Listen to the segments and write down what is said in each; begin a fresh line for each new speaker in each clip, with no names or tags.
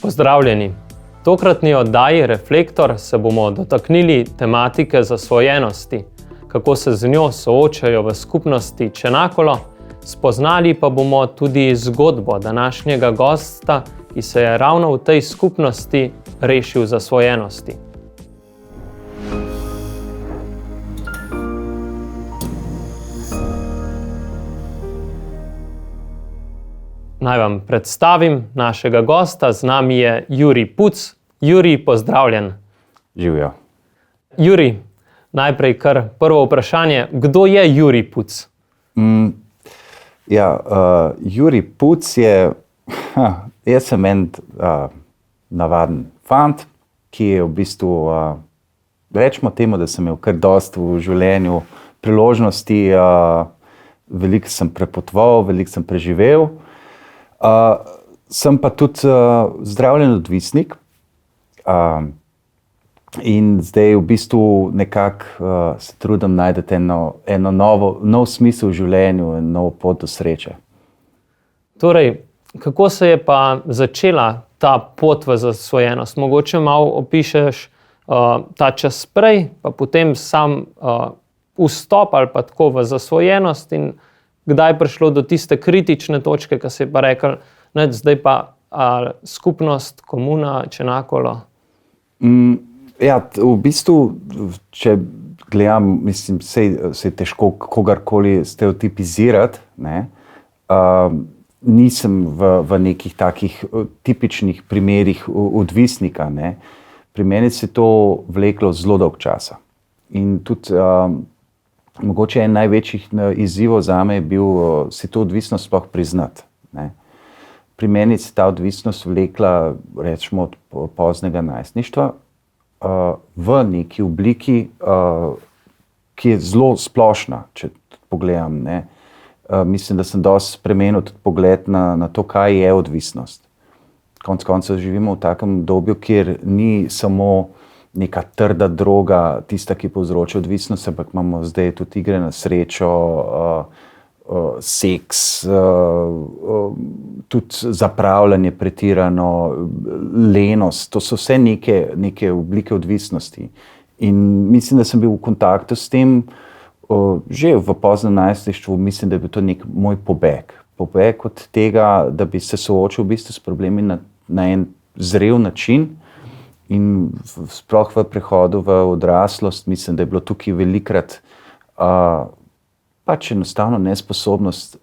Pozdravljeni! V tokratni oddaji Reflektor se bomo dotaknili tematike zasvojenosti, kako se z njo soočajo v skupnosti Čenakolo, spoznali pa bomo tudi zgodbo današnjega gosta, ki se je ravno v tej skupnosti rešil zasvojenosti. Naj vam predstavim našega gosta, z nami je Jurij Puc. Jurij, pozdravljen.
Živjo.
Jurij, najprej kar prvo vprašanje, kdo je Jurij Puc?
Jurij Puc je, jaz sem en navaden fant, ki je v bistvu, rečemo temu, da sem imel kar dosti v življenju priložnosti, veliko sem prepotoval, veliko sem preživel. Sem pa tudi zdravljen odvisnik in zdaj v bistvu nekako se trudim najti nov smisel v življenju in novo pot do sreče.
Torej, kako se je pa začela ta pot v zasvojenost? Mogoče malo opišeš ta čas prej, pa potem sam vstop ali pa tako v zasvojenost in kdaj je prišlo do tiste kritične točke, ko si pa rekel, zdaj pa skupnost, komuna, Čenakolo?
V bistvu, če gledam, mislim, se je težko kogarkoli stereotipizirati, ne? Nisem v nekih takih tipičnih primerih odvisnika, ne? Pri meni se je to vleklo zelo dolgo časa. In tudi mogoče en največjih izzivov zame je bil si to odvisnost sploh priznati, ne. Pri meni se ta odvisnost vlekla, rečemo, od poznega najstništva v neki obliki, ki je zelo splošna, če pogledam, ne. Mislim, da sem dosti spremenil tudi pogled na to, kaj je odvisnost. Konec koncev živimo v takem obdobju, kjer ni samo neka trda droga, tista, ki povzroča odvisnost, ampak imamo zdaj tudi igre na srečo, seks, tudi zapravljanje pretirano, lenost, to so vse neke oblike odvisnosti. In mislim, da sem bil v kontaktu s tem že v poznem najstništvu, mislim, da je bil to nek moj pobeg. Pobeg od tega, da bi se soočil v bistvu s problemi na en zrel način. In sploh v prehodu v odraslost, mislim, da je bilo tukaj velikrat pač enostavno nesposobnost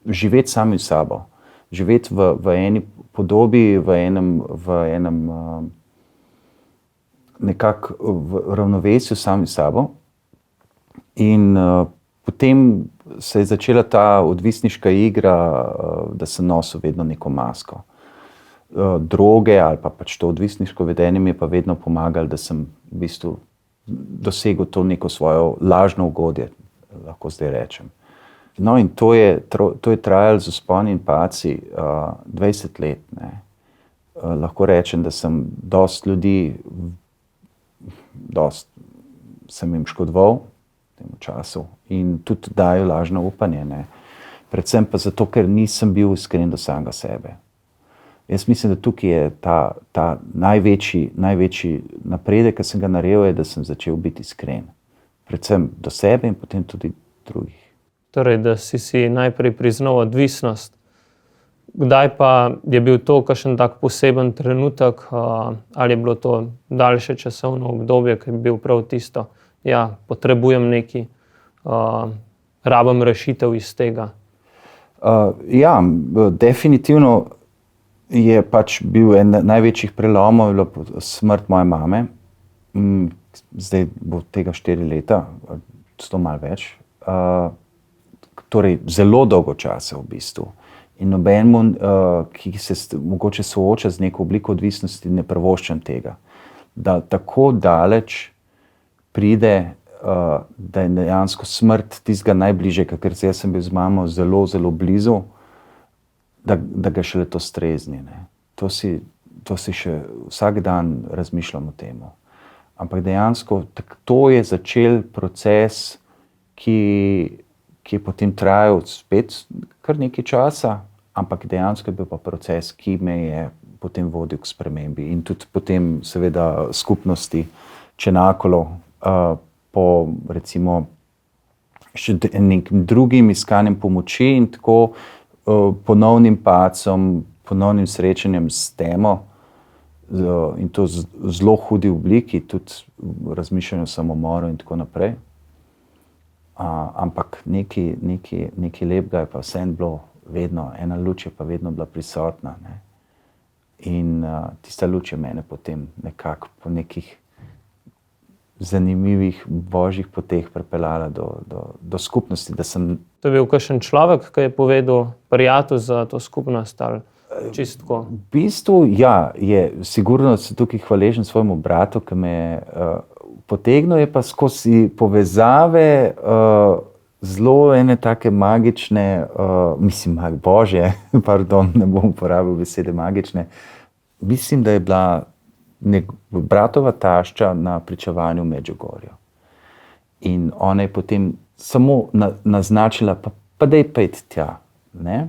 živeti sami s sabo. Živeti v eni podobi, v enem nekako v ravnovesju sami s sabo. In potem se je začela ta odvisniška igra, da sem nosil vedno neko masko. Droge ali pa pač to odvisniško vedenje mi je pa vedno pomagalo, da sem v bistvu dosegel to neko svojo lažno ugodje, lahko zdaj rečem. No, in to je trajalo z vzponi in padci 20 let, ne. Lahko rečem, da sem dosti ljudi, sem jim škodoval v tem času in tudi dajo lažno upanje, ne. Predvsem pa zato, ker nisem bil iskren do samega sebe. Jaz mislim, da tukaj je ta največji napredek, ki sem ga naredil, je, da sem začel biti iskren. Predvsem do sebe in potem tudi drugih.
Torej, da si najprej priznal odvisnost. Kdaj pa je bil to kakšen tak poseben trenutek, ali je bilo to daljše časovno obdobje, ki je bil prav tisto, potrebujem nekaj, rabim rešitev iz tega?
Definitivno je pač bil en največjih prelomov, je bila smrt moje mame. Zdaj bo tega 4 leta, to malo več. Torej, zelo dolgo časa v bistvu. In nobenemu, ki se mogoče sooča z neko obliko odvisnosti, ne privoščam tega. Da tako daleč pride, da je dejansko smrt tistega najbližjega, ker jaz sem bil z mamo zelo, zelo blizu, da ga šele to strezni, ne. To si še vsak dan razmišljam o tem. Ampak dejansko to je začel proces, ki je potem trajal spet kar nekaj časa, ampak dejansko je bil pa proces, ki me je potem vodil k spremembi. In tudi potem seveda skupnosti Čenakolo po recimo še nekim drugim iskanjem pomoči in tako ponovnim padcem, ponovnim srečanjem s temo in to zelo hudi obliki, tudi razmišljanju o samomoru in tako naprej. Ampak nekaj lepega je pa vseeno bilo vedno, ena luč je pa vedno bila prisotna. Ne? In tista luč je mene potem nekako po nekih zanimivih božjih poteh pripeljala do skupnosti.
To je bil kakšen človek, ki je povedal prijatelj za to skupnost ali čistko?
V bistvu, ja, sigurno se tukaj hvaležen svojemu bratu, ki me je potegnil, je pa skozi povezave zelo ene take magične, božje, pardon, ne bom uporabil besede magične, mislim, da je bila bratova tašča na pričevanju v Medžugorju. In ona je potem samo naznačila, pa daj pojdi tja. Ne?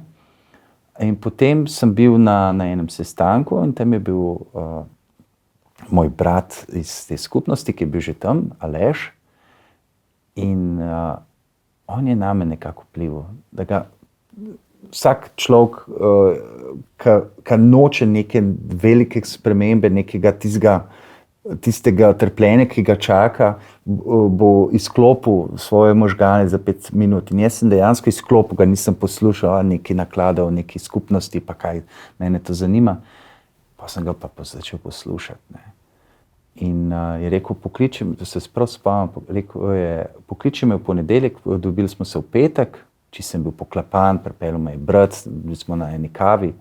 In potem sem bil na enem sestanku in tam je bil moj brat iz te skupnosti, ki je bil že tam, Aleš. In on je name nekako vplival, da ga vsak človek, ki noče neke velike spremembe, nekega tistega trpljenja, ki ga čaka, bo izklopil svoje možgane za 5 minut. In jaz sem dejansko izklopil, ga nisem poslušal, neki nakladal, neki skupnosti, pa kaj mene to zanima. Pa sem ga pa začel poslušati. Ne. In je rekel, pokliči me v ponedeljek, dobili smo se v petek, če sem bil poklapan, pripeljal me je brat, bili smo na eni kavi.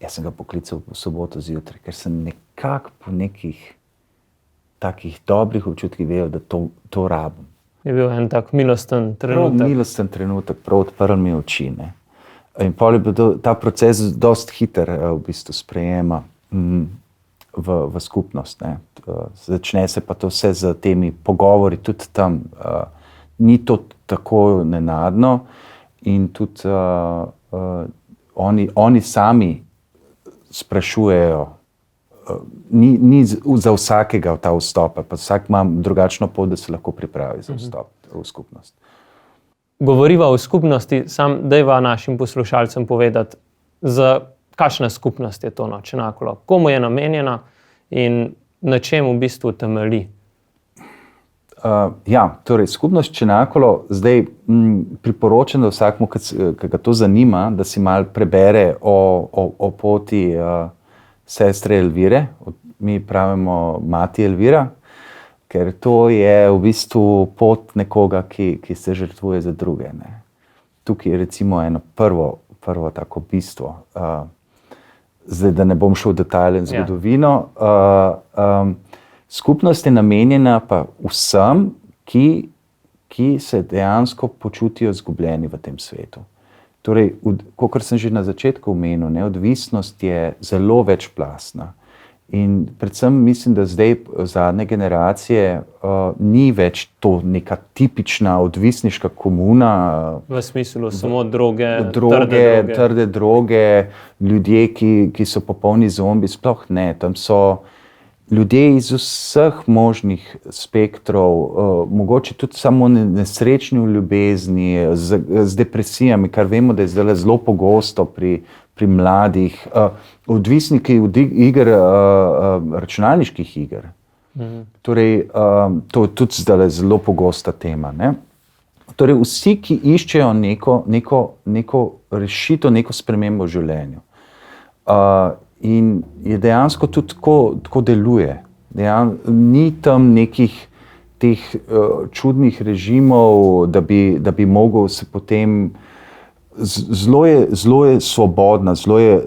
Jaz sem ga poklical v soboto zjutraj, ker sem nekako po nekih takih dobrih občutkih vedel, da to rabim.
Je bil en tak milosten trenutek.
Milosten trenutek, prav odprl mi oči. Ne. In potem je bil ta proces dosti hiter v bistvu sprejema v skupnost. Ne. Začne se pa to vse z temi pogovori tudi tam. Ni to tako nenadno in tudi oni sami sprašujejo, ni za vsakega ta vstop, pa vsak ima drugačno pot, da se lahko pripravi za vstop v skupnost.
Govoriva o skupnosti, sam dajva našim poslušalcem povedati, za kakšna skupnost je to Čenakolo, komu je namenjena in na čem v bistvu temelji.
Torej, skupnost Čenakolo zdaj priporočam, da vsakmu, ki ga to zanima, da si malo prebere o poti sestre Elvire, mi pravimo mati Elvira, ker to je v bistvu pot nekoga, ki se žrtvuje za druge. Ne. Tukaj je recimo eno prvo tako bistvo. Zdaj, da ne bom šel v detajle in zgodovino. Skupnost je namenjena pa vsem, ki se dejansko počutijo izgubljeni v tem svetu. Torej, kakor sem že na začetku omenil, neodvisnost je zelo večplastna. In predvsem mislim, da zdaj zadnje generacije ni več to neka tipična odvisniška komuna.
V smislu samo droge,
trde droge, ljudje, ki so popolni zombi, sploh ne. Tam so ljudje iz vseh možnih spektrov, mogoče tudi samo nesrečni v ljubezni, z depresijami, kar vemo, da je zdaj zelo pogosto pri mladih, odvisniki od iger, računalniških iger. Torej, to je tudi zdaj zelo pogosta tema. Ne? Torej, vsi, ki iščejo neko rešitev, neko spremembo v življenju. In je dejansko tudi tako deluje. Ni tam nekih teh čudnih režimov, da bi mogel se potem. Zelo je svobodna, zelo je,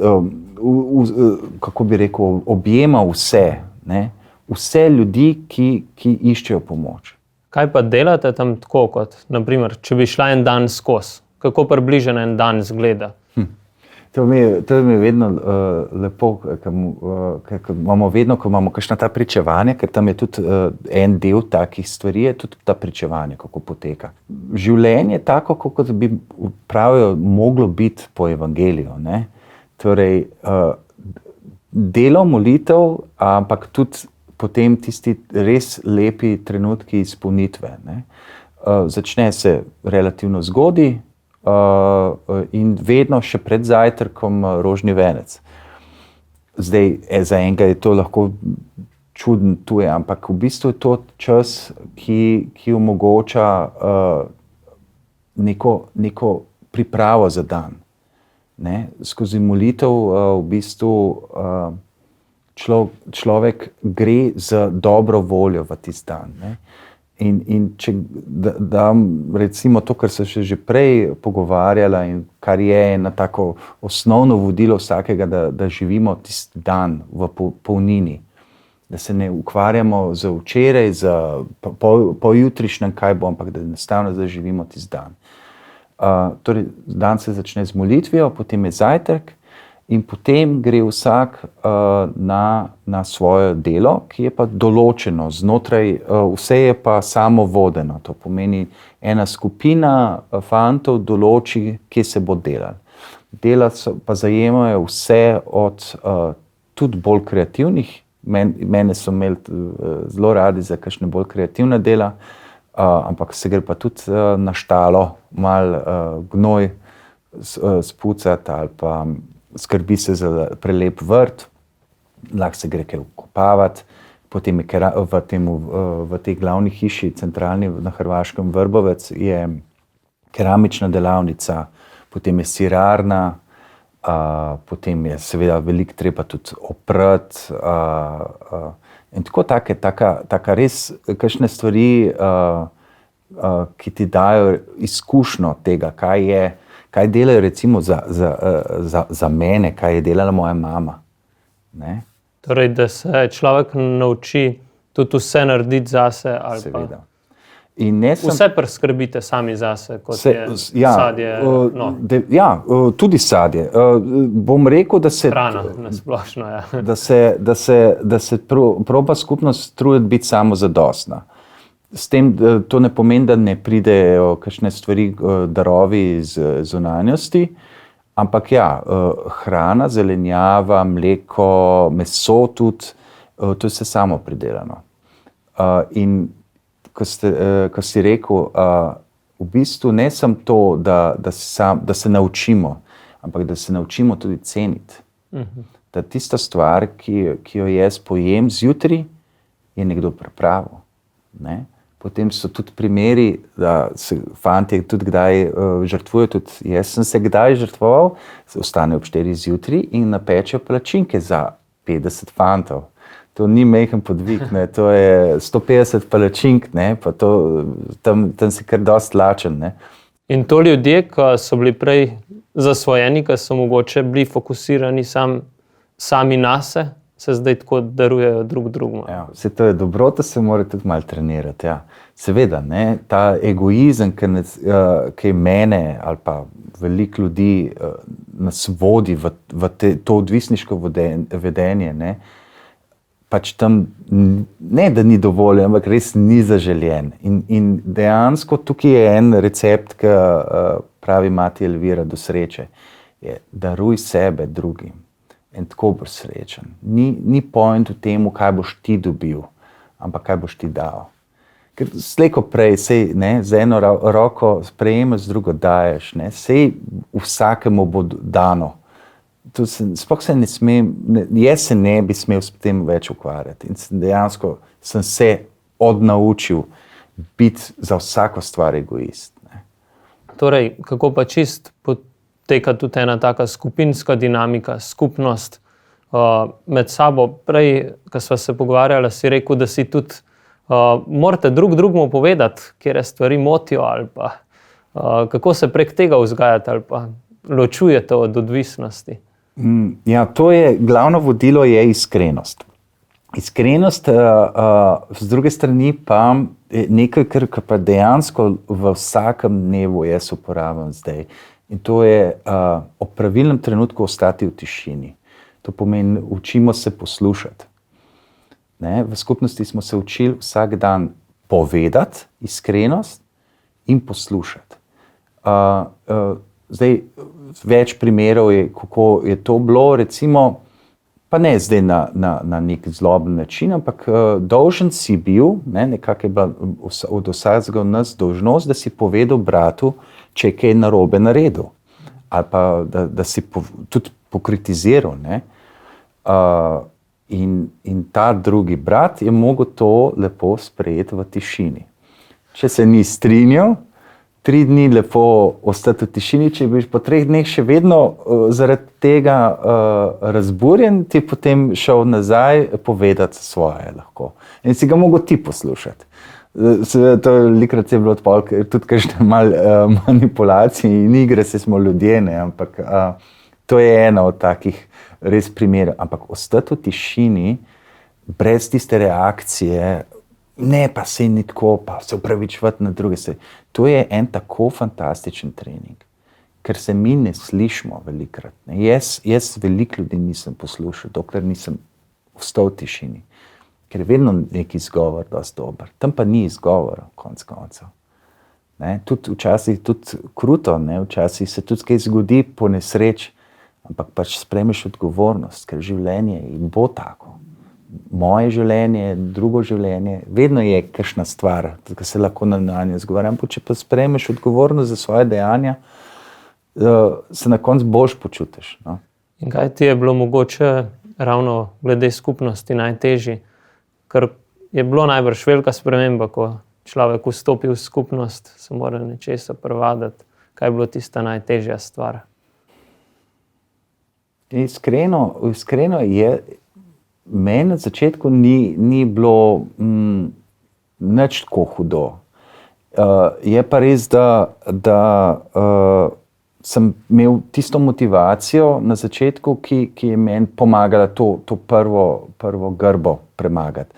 kako bi rekel, objema vse. Ne? Vse ljudi, ki iščejo pomoč.
Kaj pa delate tam tako, kot naprimer, če bi šla en dan skozi? Kako približno en dan izgleda?
To mi je vedno lepo, ker imamo vedno, ko imamo kakšna ta pričevanja, ker tam je tudi en del takih stvari, je tudi ta pričevanja, kako poteka. Življenje je tako, kot bi pravijo, moglo biti po evangeliju. Ne? Torej, delo, molitev, ampak tudi potem tisti res lepi trenutki izpolnitve. Ne. Začne se relativno zgodaj in vedno še pred zajtrkom rožni venec. Zdaj, za enega je to lahko čuden tuje, ampak v bistvu je to čas, ki omogoča neko pripravo za dan. Ne? Skozi molitev v bistvu človek gre z dobro voljo v tisti dan. Ne? In če dam recimo to, kar se že prej pogovarjala in kar je ena tako osnovno vodilo vsakega, da živimo tisti dan v polnini. Da se ne ukvarjamo z včeraj, po jutrišnjem, kaj bo, ampak da enostavno zaživimo tisti dan. Torej, dan se začne z molitvijo, potem je zajtrk in potem gre vsak na svoje delo, ki je pa določeno znotraj, vse je pa samovodeno. To pomeni, ena skupina fantov določi, kje se bo delalo. Dela pa zajemajo vse od tudi bolj kreativnih, mene so imeli zelo radi za kakšne bolj kreativne dela, ampak se gre pa tudi na štalo, malo gnoj spucati ali pa skrbi se za prelep vrt, lahko se gre kaj vkopavati, potem je v tej glavni hiši, centralni na Hrvaškem Vrbovec, je keramična delavnica, potem je sirarna, potem je seveda veliko treba tudi oprati, in tako taka res kakšne stvari, ki ti dajo izkušnjo tega, kaj delajo recimo za mene, kaj je delala moja mama. Ne?
Torej, da se človek nauči tudi vse narediti zase ali
seveda.
Pa vse preskrbite sami zase, kot je sadje.
Tudi sadje. Bom rekel, da se
hrana nasplošno, ja.
da se proba skupnost truditi biti samozadostna. S tem, to ne pomeni, da ne pridejo kakšne stvari, darovi iz zunanjosti, ampak ja, hrana, zelenjava, mleko, meso tudi, to je vse samo pridelano. In ko si rekel, v bistvu ne samo to, da se naučimo, ampak da se naučimo tudi ceniti. Da tista stvar, ki jo jaz pojem zjutraj, je nekdo pripravil. Ne? Potem so tudi primeri, da se fantje tudi kdaj žrtvujejo, tudi jaz sem se kdaj žrtvoval, se ostane ob 4 zjutraj in napečejo palačinke za 50 fantov. To ni majhen podvig, ne? To je 150 palačink, ne? Pa tam si kar dosti lačen. Ne?
In to ljudje, ki so bili prej zasvojeni, ki so mogoče bili fokusirani sami nase, se zdaj tako darujejo drug drugemu.
Ja, vse to je dobrota, se mora tudi malo trenirati. Ja. Seveda, ne? Ta egoizem, ki mene ali pa veliko ljudi nas vodi v to odvisniško vedenje, ne? Pač tam ne, da ni dovolj, ampak res ni zaželjen. In dejansko tukaj je en recept, ki pravi mati Elvira do sreče, je daruj sebe drugim. In tako boš srečen. Ni point v tem, kaj boš ti dobil, ampak kaj boš ti dal. Ker slejko prej, sej, ne, z eno roko sprejemaš, z drugo daješ, ne, sej vsakemu bo dano. Sploh se ne smem, jaz se ne bi smel s tem več ukvarjati. In dejansko sem se odnaučil biti za vsako stvar egoist. Ne.
Torej, kako pa čist poteka tudi ena taka skupinska dinamika, skupnost med sabo. Prej, ko sva se pogovarjala, si rekel, da si tudi morate drugemu povedati, kjer stvari motijo ali pa kako se prek tega vzgajati ali pa ločujete od odvisnosti.
Ja, to je, glavno vodilo je iskrenost. Iskrenost, z druge strani pa nekaj, kar pa dejansko v vsakem dnevu jaz uporabljam zdaj. In to je ob pravilnem trenutku ostati v tišini. To pomeni, učimo se poslušati. Ne? V skupnosti smo se učili vsak dan povedati iskrenost in poslušati. Zdaj, več primerov je, kako je to bilo. Recimo, pa ne zdaj na nek zloben način, ampak dolžen si bil, nekako je bila od vsakega od nas dolžnost, da si povedal bratu, če je kaj narobe naredil. Ali pa da si tudi pokritiziral. In ta drugi brat je mogel to lepo sprejeti v tišini. Če se ni strinjal, 3 dni lepo ostati v tišini, če bi po 3 dneh še vedno zaradi tega razburjen, ti potem šel nazaj povedati svoje lahko. In si ga mogel ti poslušati. Seveda, to velikokrat je bilo tudi kakšne manipulacije in igre, se smo ljudje, ampak to je ena od takih res primerov. Ampak ostati v tišini, brez tiste reakcije, ne, pa se ni tako, pa se upravičevati na druge stvari. To je en tako fantastičen trening, ker se mi ne slišimo velikokrat. Jaz veliko ljudi nisem poslušal, dokler nisem ostal v tišini, ker je vedno neki izgovor dosti dober. Tam pa ni izgovora, konec koncev. Tudi včasih tudi kruto, včasih se tudi kaj zgodi po nesreči, ampak pač sprejmeš odgovornost, ker življenje bo tako. Moje življenje, drugo življenje, vedno je kakšna stvar, ki se lahko na njo izgovarjam. Če pa sprejmeš odgovornost za svoje dejanja, se na koncu boljše počutiš.
In kaj ti je bilo mogoče ravno glede skupnosti najtežje? Ker je bilo najbrž velika sprememba, ko človek vstopi v skupnost, se mora nečesa privaditi. Kaj je bilo tista najtežja stvar?
Iskreno je, meni na začetku ni bilo nič tako hudo. Je pa res, da sem imel tisto motivacijo na začetku, ki je meni pomagala to prvo grbo premagati.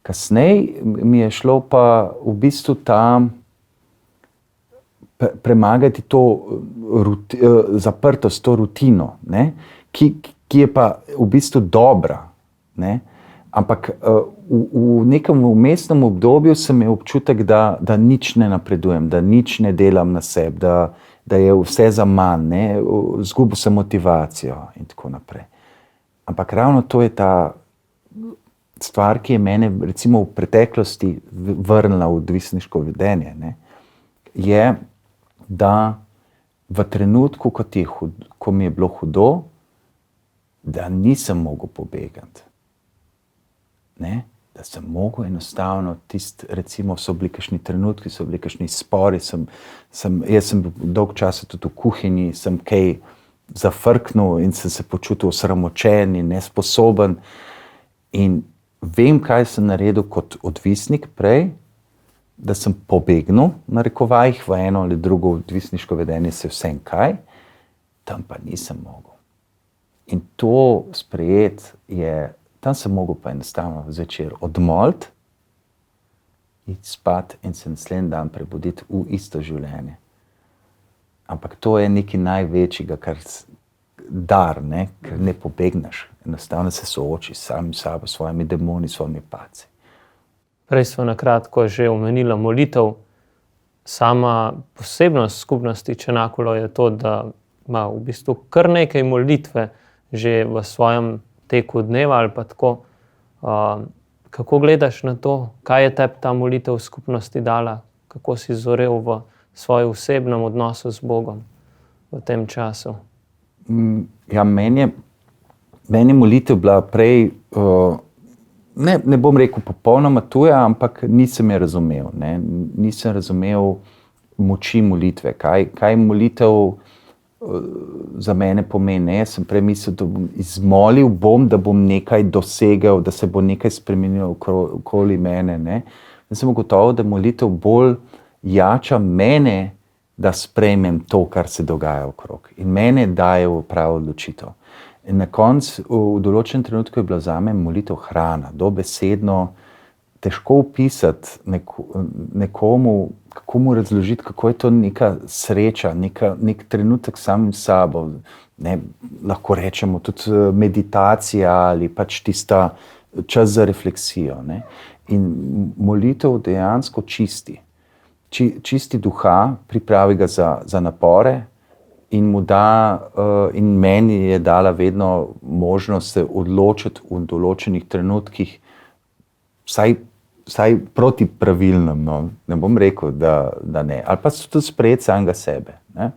Kasneje mi je šlo pa v bistvu tam premagati to zaprtost, to rutino, ki je pa v bistvu dobra. Ampak v nekem vmesnem obdobju sem imel občutek, da nič ne napredujem, da nič ne delam na sebi, da je vse za manj, izgubil sem motivacijo in tako naprej. Ampak ravno to je ta stvar, ki je mene recimo v preteklosti vrnila v odvisniško vedenje, je, da v trenutku, ko mi je bilo hudo, da nisem mogel pobegati. Da sem mogel enostavno recimo so bili kakšni trenutki, so bili kakšni spori, jaz sem dolg časa tudi v kuhinji, sem kaj zafrknil in sem se počutil osramočen in nesposoben. In vem, kaj sem naredil kot odvisnik prej, da sem pobegnil, na rekovajih, v eno ali drugo odvisniško vedenje, se vsem kaj, tam pa nisem mogel. In to sprejeti je, tam sem mogel pa enostavno zvečer odmoliti, iti spat in se naslednji dan prebuditi v isto življenje. Ampak to je nekaj največjega, kar dar, ker ne pobegneš. Enostavno se soočiš sami s sabo, svojimi demoni, svojimi padci.
Prej smo na kratko že omenila molitev. Sama posebnost skupnosti Čenakulo je to, da ima v bistvu kar nekaj molitve že v svojem teku dneva ali pa tako. Kako gledaš na to? Kaj je tebi ta molitev v skupnosti dala? Kako si zorel v svojem osebnem odnosu z Bogom v tem času? Ja, meni je molitev bila prej, ne bom rekel popolnoma tuja, ampak nisem je razumel. Nisem razumel moči molitve. Kaj molitev za mene pomeni. Jaz sem prej mislil, da bom izmolil da bom nekaj dosegel, da se bo nekaj spremenilo okoli mene. Jaz sem ugotovil, da molitev bolj jača mene, da sprejmem to, kar se dogaja okrog. In mene daje v pravo odločitev. In na koncu, v določenem trenutku je bila zame molitev hrana, dobesedno težko opisati nekomu, kako mu razložiti, kako je to neka sreča, nek trenutek samim sabo. Lahko rečemo tudi meditacija ali pač tista čas za refleksijo. In molitev dejansko čisti duha, pripravi ga za napore
in mu da, in meni je dala vedno možnost se odločiti v določenih trenutkih, vsaj proti pravilnem, no. Ne bom rekel, da ne, ali pa tudi sprejeti samega sebe, ne.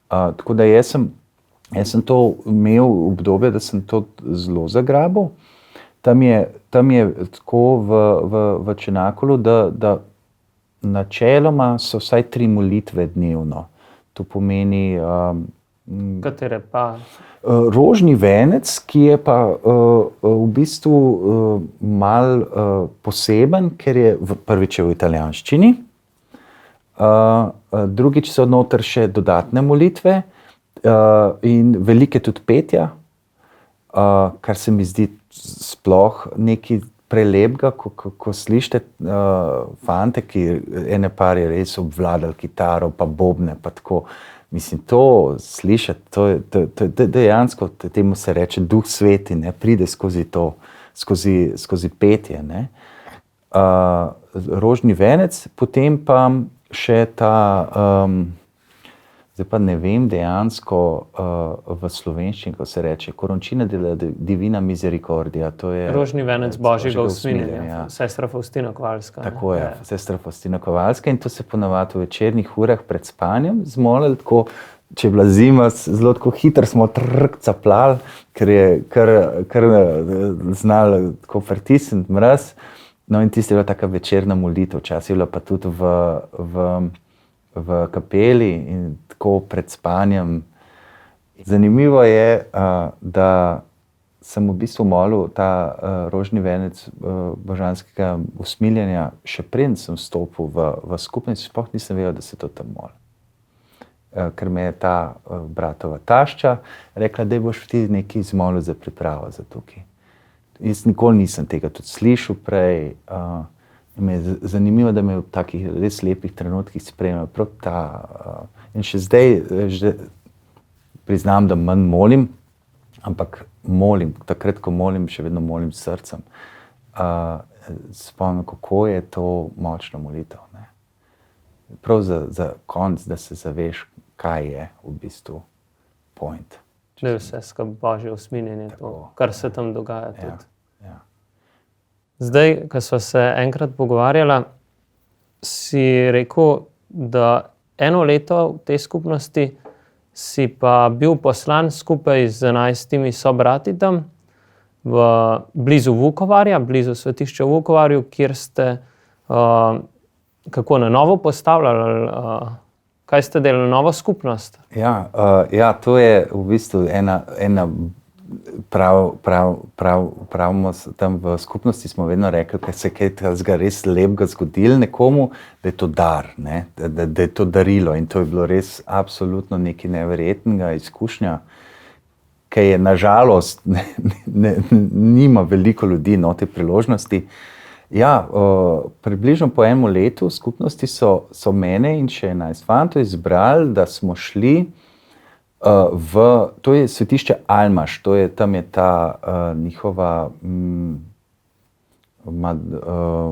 Tako da jaz sem to imel obdobje, da sem to zelo zagrabil. Tam je tako v Čenakolu, da načeloma so vsaj 3 molitve dnevno. To pomeni
Katere pa?
Rožni venec, ki je pa v bistvu mal poseben, ker je prvič v italijanščini, drugič so noter še dodatne molitve in velike tudi petja, kar se mi zdi sploh nekaj prelepega, ko slišite fante, ki ene par je res obvladali kitaro, pa bobne, pa tako. Mislim, to slišati, to je dejansko, temu se reče Duh Sveti, ne, pride skozi to, skozi petje, ne. Rožni venec, potem pa še ta, zdaj pa ne vem dejansko v slovenščini, ko se reče Coroncina della Divina Misericordia, to je
Rožni venec Božjega usmiljenja,
ja.
sestra Faustina Kovalska.
Tako je, sestra Faustina Kovalska, in to se ponavadi v večernih urah pred spanjem zmolili, tako, če je bila zima, zelo tako hitro smo caplali, ker je kar znali tako pritisniti mraz. No, in tisto je bila taka večerna molitev, včasih je bila pa tudi v kapeli in tako pred spanjem. Zanimivo je, da sem v bistvu molil ta rožni venec božanskega usmiljenja, še preden sem stopil v skupnost, sploh nisem vedel, da se to tam moli. Ker me je ta bratova tašča rekla, da boš ti nekaj zmolil za pripravo za tukaj. Jaz nikoli nisem tega tudi slišal prej. Me je zanimivo, da me v takih res lepih trenutkih spremljajo prav ta. In še zdaj priznam, da manj molim, ampak molim, takrat, ko molim, še vedno molim s srcem. Spomnim, kako je to močna molitev, ne. Prav za konec, da se zaveš, kaj je v bistvu point.
Da je vse skupaj Božje usmiljenje, to, kar se tam dogaja tudi.
Ja.
Zdaj, ko sva se enkrat pogovarjala, si rekel, da 1 leto v tej skupnosti si pa bil poslan skupaj z 11 sobrati tam blizu Vukovarja, blizu svetišča v Vukovarju, kjer ste kako na novo postavljali, kaj ste delali, novo skupnost?
Ja, to je v bistvu ena pravimo tam v skupnosti, smo vedno rekli, ker se kaj res lepega zgodilo nekomu, da je to dar, ne? Da je to darilo, in to je bilo res absolutno nekaj neverjetnega izkušnja, ker je nažalost nima veliko ljudi te priložnosti. Ja, približno po 1 letu skupnosti so mene in še 11 fantov izbrali, da smo šli to je svetišče Almaš, tam je ta njihova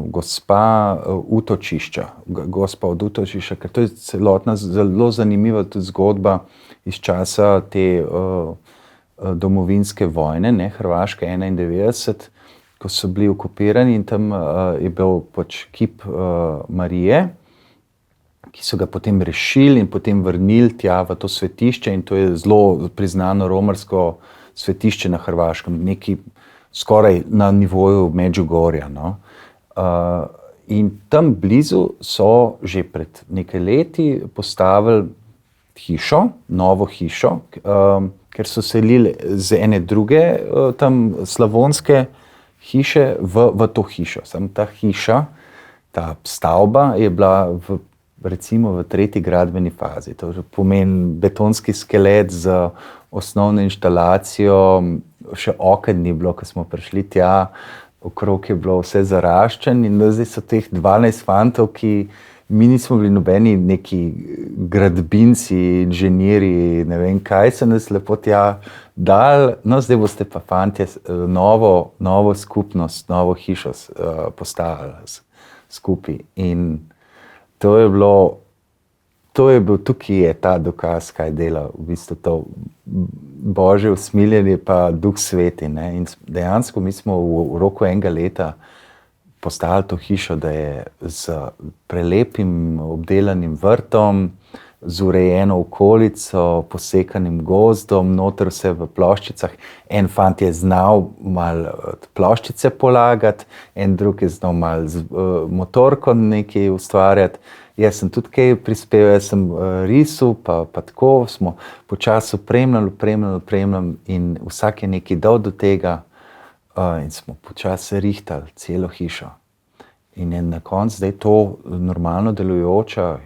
gospa utočišča, gospa od utočišča, ker to je celotna zelo zanimiva tudi zgodba iz časa te domovinske vojne, ne, Hrvaške 91, ko so bili okupirani, in tam je bil pač kip Marije, ki so ga potem rešili in potem vrnili tja v to svetišče, in to je zelo priznano romarsko svetišče na Hrvaškem, nekaj skoraj na nivoju Medžugorja, no. In tam blizu so že pred nekaj leti postavili hišo, novo hišo, ker so selili z ene druge tam slavonske hiše v to hišo. Samo ta hiša, ta stavba je bila recimo v 3. gradbeni fazi. To pomeni betonski skelet z osnovno inštalacijo, še oken ni bilo, ko smo prišli tja, okrog je bilo vse zaraščeno, in zdaj so teh 12 fantov, ki mi nismo bili nobeni neki gradbinci, inženirji, ne vem kaj, so nas lepo tja dali. No, zdaj boste pa fantje novo skupnost, novo hišo postavili skupaj. In to je bilo to je bil, tukaj je ta dokaz, kaj dela v bistvu to Božje usmiljenje pa Duh Sveti. Ne? In dejansko mi smo v roku enega leta postali to hišo, da je z prelepim obdelanim vrtom, z urejeno okolico, posekanim gozdom, noter vse v ploščicah. En fant je znal malo ploščice polagati, en drug je znal malo z motorko nekaj ustvarjati. Jaz sem tudi kaj prispeval, jaz sem risal, pa tako smo počasi opremljali in vsak je nekaj dal do tega in smo počasi rihtali celo hišo. In je na koncu zdaj to normalno delujoča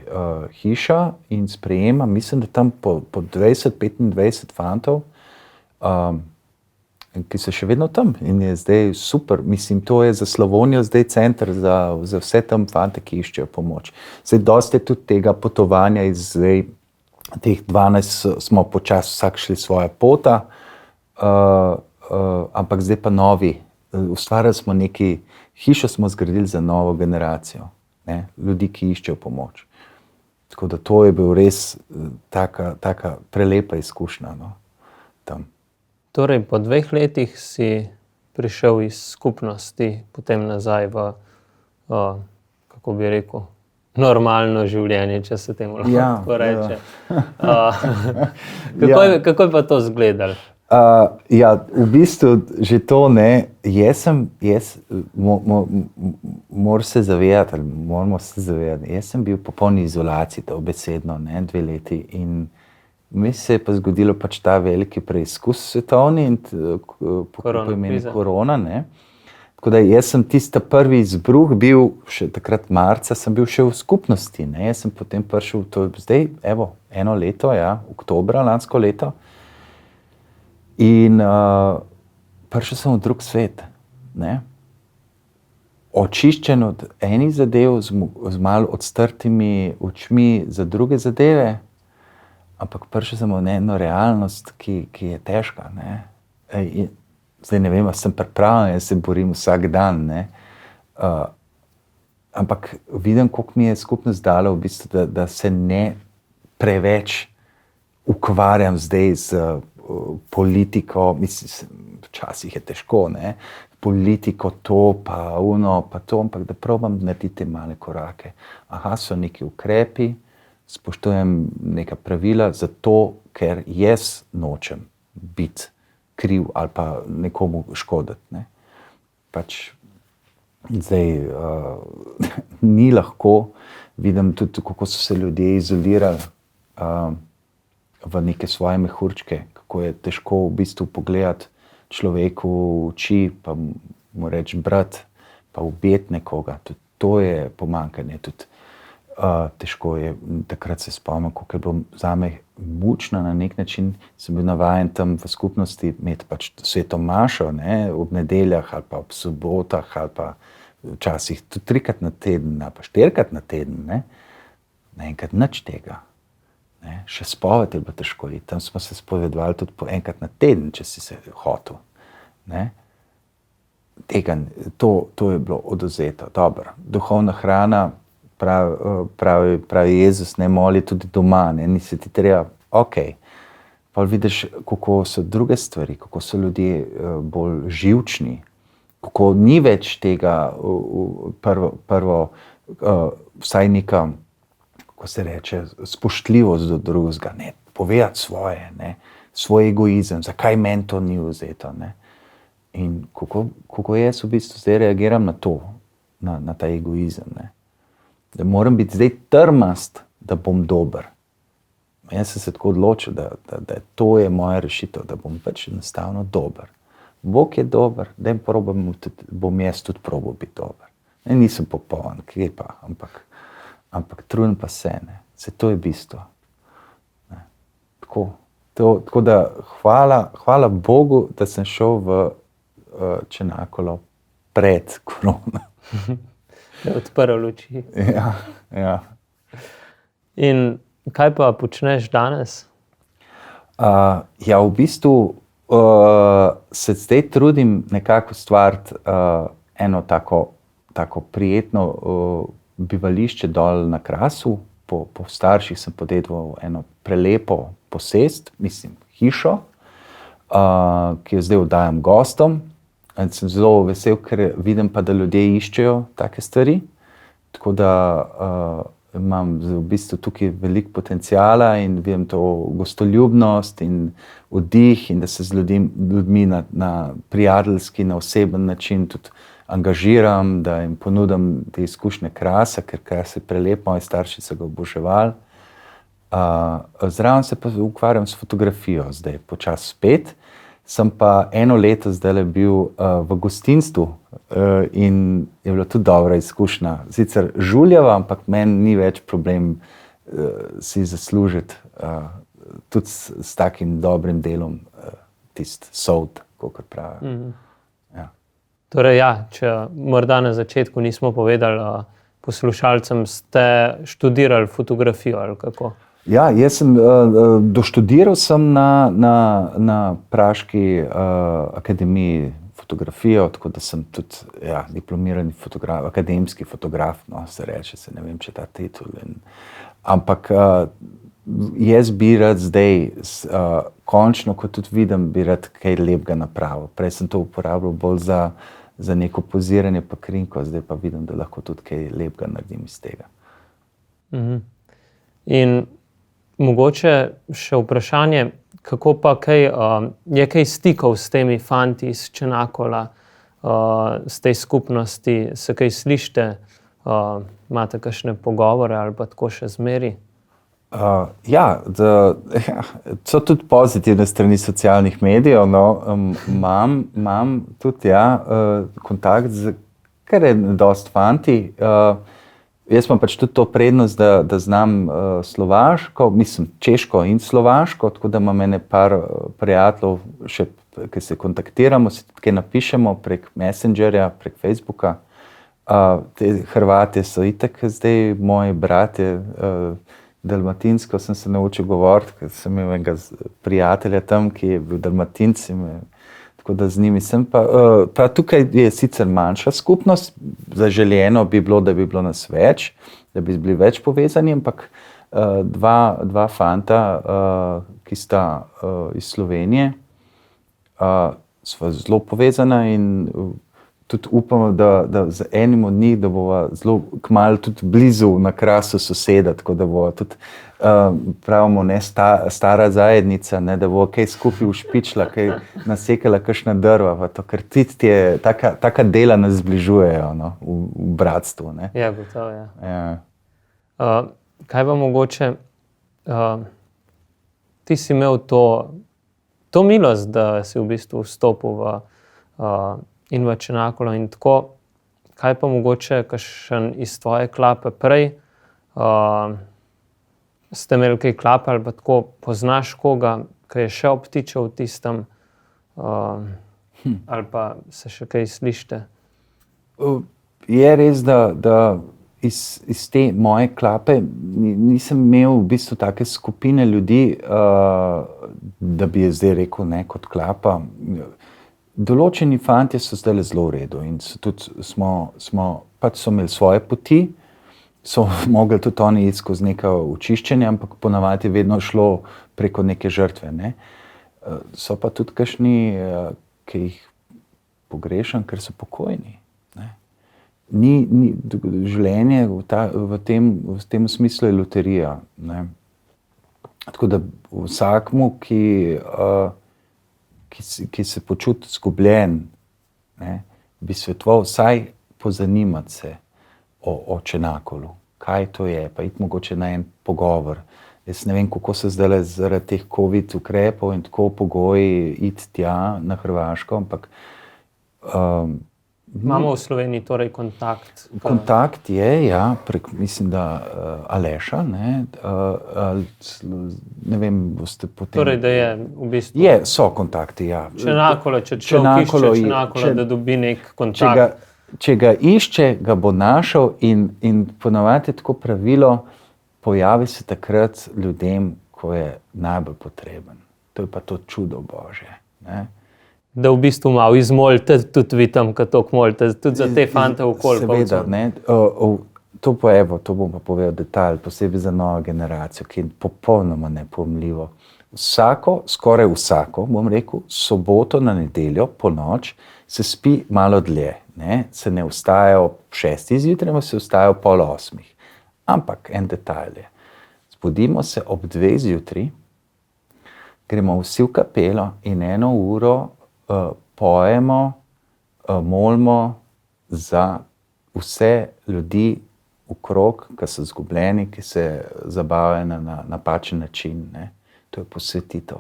hiša in sprejema, mislim, da tam po 20-25 fantov, ki so še vedno tam in je zdaj super. Mislim, to je za Slavonijo zdaj center za vse tam fante, ki iščejo pomoč. Zdaj dosti je tudi tega potovanja iz zdaj, teh 12 smo počasi vsak šli svoja pota, ampak zdaj pa novi. Ustvarjali smo hišo smo zgradili za novo generacijo, ne? Ljudi, ki iščejo pomoč. Tako da to je bil res taka prelepa izkušnja, no, tam.
Torej, po 2 letih si prišel iz skupnosti, potem nazaj v, kako bi rekel, normalno življenje, če se temu lahko tako reče. Kako je pa to izgledalo?
V bistvu že to ne, moramo se zavedati, jaz sem bil v popolni izolaciji, dobesedno, 2 leti in mi se je pa zgodilo pač ta veliki preizkus svetovni in korona, ne. Tako da jaz sem tista prvi izbruh bil, še takrat marca sem bil še v skupnosti, ne, jaz sem potem prišel, to je zdaj, evo, 1 leto, oktobra lansko leto. In prišel sem v drug svet, ne? Očiščen od enih zadev, z malo odstrtimi očmi za druge zadeve, ampak prišel sem v eno realnost, ki je težka. Ne? Zdaj ne vem, sem pripravljen, jaz se borim vsak dan, ne? Ampak vidim, koliko mi je skupnost dala, v bistvu, da se ne preveč ukvarjam zdaj z politiko, mislim, včasih je težko, ne, politiko to, pa ono, pa to, ampak da probam narediti male korake. So neki ukrepi, spoštujem neka pravila, zato, ker jaz nočem biti kriv ali pa nekomu škoditi, ne. Pač zdaj ni lahko, vidim tudi, kako so se ljudje izolirali v neke svoje mehurčke, kako je težko v bistvu pogledati človeku v oči, pa mu reči brat, pa ubiti nekoga. Tudi to je pomanjkanje, tudi težko je. Takrat se spomnim, kako je bilo zame mučno na nek način, sem bil navajen tam v skupnosti imeti pač sveto mašo, ne, ob nedeljah ali pa ob sobotah ali pa včasih tudi 3-krat na teden ali pa 4-krat na teden, ne. Naenkrat nič tega. Ne, še spoved je bilo težko iti, tam smo se spovedovali tudi po 1-krat na teden, če si se hotel. Ne. Tega, to je bilo odvzeto. Dobro, duhovna hrana, pravi Jezus, ne moli tudi doma, ne, nisi ti treba, okej. Pa vidiš, kako so druge stvari, kako so ljudje bolj živčni, kako ni več tega prvo vsaj neka, ko se reče, spoštljivost do drugega, ne, povedati svoje, ne, svoj egoizem, zakaj meni to ni vzeto, ne. In kako jaz v bistvu zdaj reagiram na to, na ta egoizem, ne. Da moram biti zdaj trmast, da bom dober. Jaz sem se tako odločil, da to je moja rešitev, da bom pač enostavno dober. Bog je dober, da bom jaz tudi probal biti dober. Ne, nisem popoln, kje pa, ampak trudim pa se, ne. Se to je bistvo. Ne. Tako da hvala Bogu, da sem šel v Čenakolo pred korono.
Je odprl luči.
Ja.
In kaj pa počneš danes?
V bistvu se zdaj trudim nekako ustvariti eno tako prijetno bivališče dol na Krasu, po starših sem podedoval eno prelepo posest, mislim hišo, ki jo zdaj oddajam gostom. In sem zelo vesel, ker vidim pa, da ljudje iščejo take stvari. Tako da imam v bistvu tukaj veliko potenciala in vidim to gostoljubnost in oddih in da se z ljudmi na prijateljski, na oseben način tudi angažiram, da jim ponudim te izkušnje krasa, ker kras je prelep, moji starši so ga oboževali. Zraven se pa ukvarjam s fotografijo zdaj, počasi spet. Sem pa eno leto zdaj bil v gostinstvu in je bila tudi dobra izkušnja. Sicer žuljava, ampak meni ni več problem si zaslužiti tudi s takim dobrim delom tisti sold, kakor pravijo. Ja.
Torej če morda na začetku nismo povedali poslušalcem, ste študirali fotografijo ali kako?
Ja, jaz sem doštudiral sem na Praški akademiji fotografijo, tako da sem tudi diplomirani fotograf, akademski fotograf, no, se reče, ne vem, če ta titul. Ampak jaz bi rad zdaj, končno, ko tudi vidim, bi rad kaj lepega napravil. Prej sem to uporabljal bolj za neko poziranje pa krinko, zdaj pa vidim, da lahko tudi kaj lepega naredim iz tega.
In mogoče še vprašanje, kako pa je kaj stikov s temi fanti iz Čenakola, z tej skupnosti, se kaj slišite, imate kakšne pogovore ali pa tako še zmeri?
So tudi pozitivne strani socialnih medijev, no, imam tudi kontakt z kar je dosti fanti. Jaz imam pač tudi to prednost, da znam slovaško, mislim češko in slovaško, tako da imam ene par prijateljev, še, ki se kontaktiramo, se tudi kaj napišemo prek Messengerja, prek Facebooka. Te Hrvate so itak zdaj moji bratje, dalmatinsko sem se naučil govoriti, ker sem imel enega prijatelja tam, ki je bil Dalmatinec, tako da z njimi sem pa tukaj je sicer manjša skupnost, zaželeno bi bilo, da bi bilo nas več, da bi bili več povezani, ampak dva fanta, ki sta iz Slovenije, sva zelo povezana in tudi upamo, da z enim od njih, da bova zelo kmalu tudi blizu na Krasu soseda, tako da bova tudi, pravimo, ne stara zajednica, ne, da bova kaj skupaj ušpičila, kaj nasekala kakšna drva, pa to, ker tudi taka dela nas zbližujejo, no, v bratstvu, ne.
Ja, gotovo, ja. Kaj pa mogoče, ti si imel to milost, da si v bistvu vstopil in v Čenakolo in tako, kaj pa mogoče kakšen iz tvoje klape prej, ste imeli kaj klape ali pa tako, poznaš koga, ki je še obtičal v tistem, ali pa se še kaj slišite?
Je res, da iz te moje klape nisem imel v bistvu take skupine ljudi, da bi je zdaj rekel ne kot klapa. Določeni fantje so zdaj zelo v redu in pač so imeli svoje poti, so mogli tudi oni iti skozi neka očiščenja, ampak ponavadi je vedno šlo preko neke žrtve, ne. So pa tudi kakšni, ki jih pogrešam, ker so pokojni, ne. Življenje v tem smislu je loterija, ne. Tako da vsakmu, ki se počuti izgubljen, ne, bi svetoval vsaj pozanimati se o Čenakolu, kaj to je, pa iti mogoče na en pogovor. Jaz ne vem, kako se zdaj zaradi teh COVID ukrepov in tako pogoji iti tja na Hrvaško, ampak
imamo v Sloveniji torej kontakt?
Kontakt je, ja, prek, mislim, da Aleša, ne, ne vem, boste potem...
Torej, da je v bistvu...
So kontakti, ja.
Čenakolo, če človek išče Čenakola, da dobi nek kontakt.
Če ga išče, ga bo našel in ponavadi tako pravilo, pojavi se takrat ljudem, ko je najbolj potreben. To je pa to čudo Božje, ne.
Da v bistvu malo izmolite, tudi vi tam, ko toliko molite, tudi za te fante okoli.
Seveda, ne. to bom pa povedal detalj, posebej za novo generacijo, ki je popolnoma nepojmljivo. Skoraj vsako, bom rekel, soboto na nedeljo po noč se spi malo dlje. Ne? Se ne vstaja ob 6. zjutraj, se vstaja ob 7:30. Ampak en detalj je. Zbudimo se ob 2. zjutraj, gremo vsi v kapelo in 1 uro pojemo, molimo za vse ljudi okrog, ki so zgubljeni, ki se zabavajo na napačen način. Ne? To je posvetitev.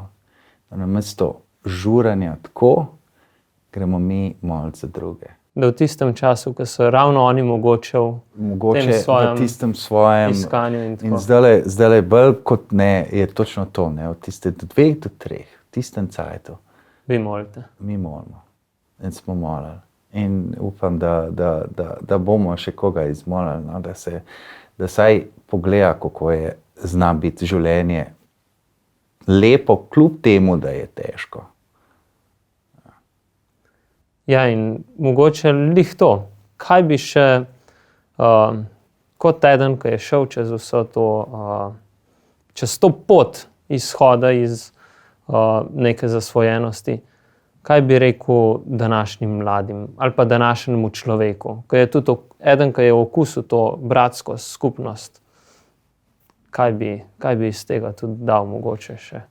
Namesto žuranja tako, gremo mi molit za druge.
Da v tistem času, ko so ravno oni mogoče
v tistem svojem
iskanju in tako.
In zdajle bolj kot ne je točno to, ne? Od tiste do 2 do 3, v tistem cajtu.
Vi molite.
Mi molimo. In smo molili. In upam, da bomo še koga izmolili, no? Da saj pogleda, kako je zna biti življenje lepo, kljub temu, da je težko.
Ja, in mogoče lih to. Kaj bi še kot teden, ko je šel čez vso to, čez to pot izhoda iz neke zasvojenosti, kaj bi rekel današnjim mladim ali pa današnjemu človeku, ko je tudi eden, ki je okusil to bratsko skupnost, kaj bi iz tega tudi dal mogoče še?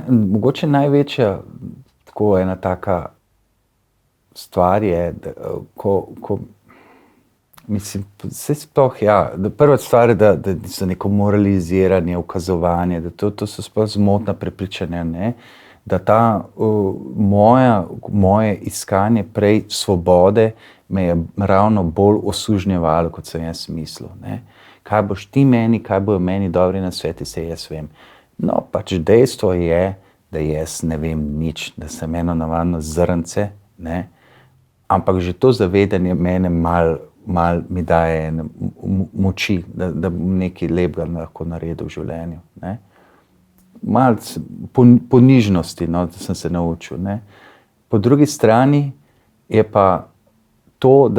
Mogoče največja tako ena taka stvar je, da, ko mislim, vse sploh, da prva stvar je, da so neko moraliziranje, ukazovanje, da to so sploh zmotna prepričanja, ne? Da ta moje iskanje prej svobode me je ravno bolj osužnjevalo, kot sem jaz mislil. Ne? Kaj boš ti meni, kaj bojo meni dobri nasveti, se jaz vem. No, pač dejstvo je, da jaz ne vem nič, da sem eno navadno zrnce, ne? Ampak že to zavedanje mene mal mi daje moči, da bom nekaj lepega lahko naredil v življenju. Ne? Malo ponižnosti, no, da sem se naučil. Ne? Po drugi strani je pa to,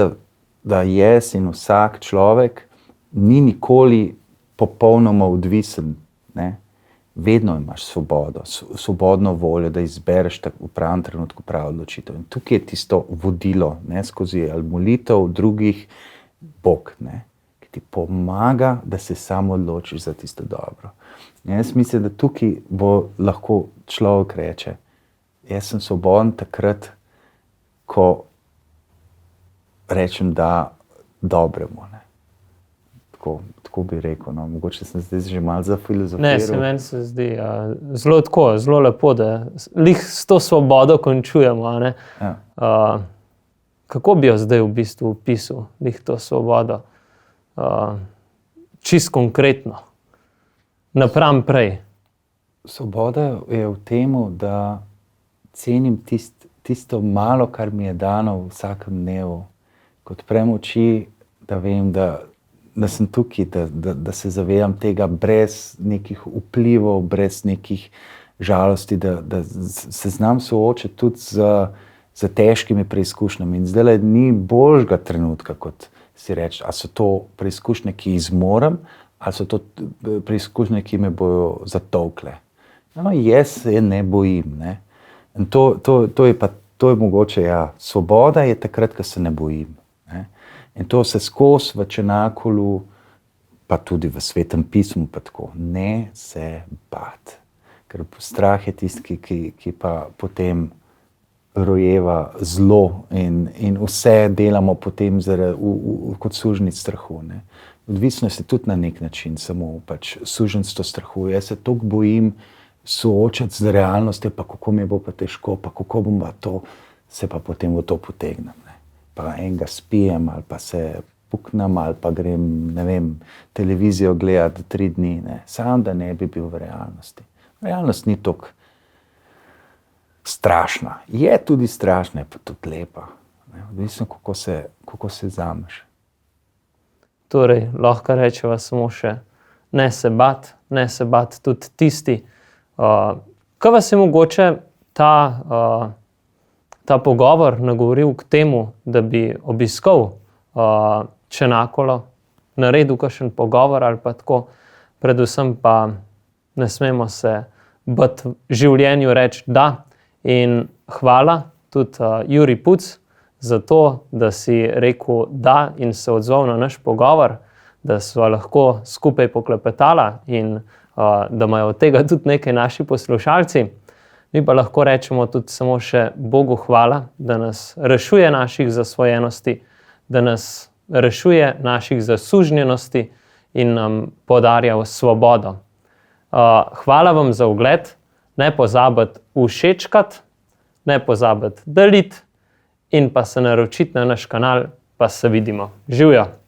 da jaz in vsak človek ni nikoli popolnoma odvisen. Ne? Vedno imaš svobodo, svobodno voljo, da izbereš v pravem trenutku pravo odločitev. In tukaj je tisto vodilo, ne, skozi molitev drugih, Bog, ne, ki ti pomaga, da se samo odločiš za tisto dobro. In jaz mislim, da tukaj bo lahko človek reče, jaz sem svoboden takrat, ko rečem da dobremu. Ne. Tako bi rekel, no. Mogoče sem zdaj že malo zafilozofiral.
Ne, meni se zdi zelo lepo, da lih s to svobodo končujemo. Ne? Ja. Kako bi jo zdaj v bistvu opisal, lih to svobodo? Čisto konkretno. Napram prej.
Svoboda je v tem, da cenim tisto malo, kar mi je dano v vsakem dnevu. Ko odprem oči, da vem, da sem tukaj, da se zavedam tega brez nekih vplivov, brez nekih žalosti, da se znam soočiti tudi z težkimi preizkušnjami. In zdaj ni boljšega trenutka, kot si reči, ali so to preizkušnje, ki jih zmorem, ali so to preizkušnje, ki me bojo zatolkle. No, jaz se ne bojim. Ne? In to je mogoče, svoboda je takrat, ko se ne bojim. Ne? In to se skozi v Čenakolu, pa tudi v Svetem pismu, pa tako, ne se bati. Ker strah je tisti, ki pa potem rojeva zlo in vse delamo potem kot sužnjic strahu. Ne. Odvisnost je tudi na nek način samo pač suženjstvo strahu. Jaz se toliko bojim soočati z realnostjo, pa kako mi bo pa težko, pa kako bom pa to, se pa potem v to potegnem. Pa enega spijem, ali pa se puknem, ali pa grem, ne vem, televizijo gledati 3 dni. Ne. Sam, da ne bi bil v realnosti. Realnost ni toliko strašna. Je tudi strašna, je pa tudi lepa. Odvisno, kako se vzameš.
Torej, lahko rečeva samo še, ne se bati tudi tisti. Kaj vas je mogoče ta pogovor nagovoril k temu, da bi obiskal Čenakolo, naredil kakšen pogovor ali pa tako. Predvsem pa ne smemo se bati življenju reči da. In hvala tudi Juri Puc za to, da si rekel da in se odzval na naš pogovor, da sva lahko skupaj poklepetala in da imajo od tega tudi nekaj naši poslušalci. Mi pa lahko rečemo tudi samo še Bogu hvala, da nas rešuje naših zasvojenosti, da nas rešuje naših zasužnjenosti in nam podarja svobodo. Hvala vam za ogled, ne pozabiti všečkati, ne pozabiti deliti in pa se naročiti na naš kanal, pa se vidimo. Živjo!